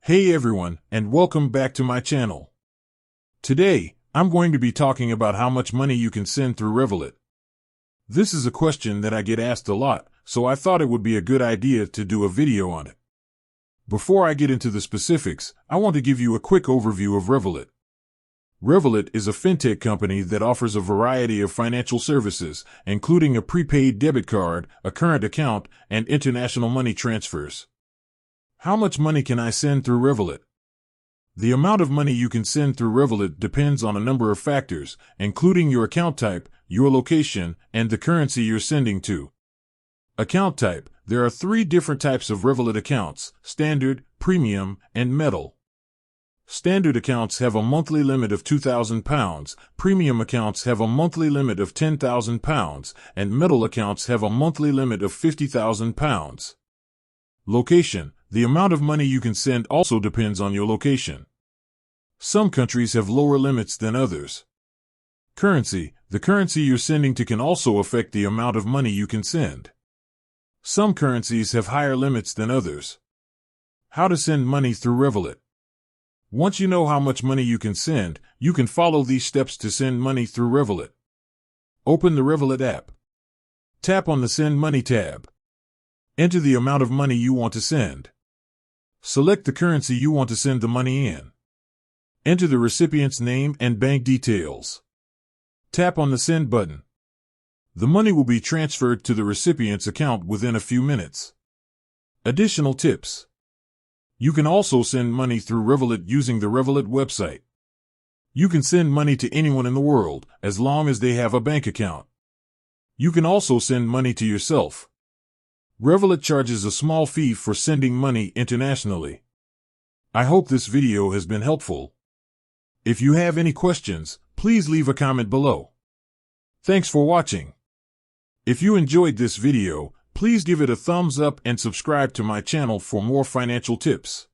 Hey everyone, and welcome back to my channel. Today, I'm going to be talking about how much money you can send through Revolut. This is a question that I get asked a lot, so I thought it would be a good idea to do a video on it. Before I get into the specifics, I want to give you a quick overview of Revolut. Revolut is a fintech company that offers a variety of financial services, including a prepaid debit card, a current account, and international money transfers. How much money can I send through Revolut? The amount of money you can send through Revolut depends on a number of factors, including your account type, your location, and the currency you're sending to. Account type. There are 3 different types of Revolut accounts: Standard, Premium, and Metal. Standard accounts have a monthly limit of £2,000, Premium accounts have a monthly limit of £10,000, and Metal accounts have a monthly limit of £50,000. Location. The amount of money you can send also depends on your location. Some countries have lower limits than others. Currency. The currency you're sending to can also affect the amount of money you can send. Some currencies have higher limits than others. How to send money through Revolut. Once you know how much money you can send, you can follow these steps to send money through Revolut. Open the Revolut app. Tap on the Send Money tab. Enter the amount of money you want to send. Select the currency you want to send the money in. Enter the recipient's name and bank details. Tap on the Send button. The money will be transferred to the recipient's account within a few minutes. Additional tips. You can also send money through Revolut using the Revolut website. You can send money to anyone in the world, as long as they have a bank account. You can also send money to yourself. Revolut charges a small fee for sending money internationally. I hope this video has been helpful. If you have any questions, please leave a comment below. Thanks for watching. If you enjoyed this video, please give it a thumbs up and subscribe to my channel for more financial tips.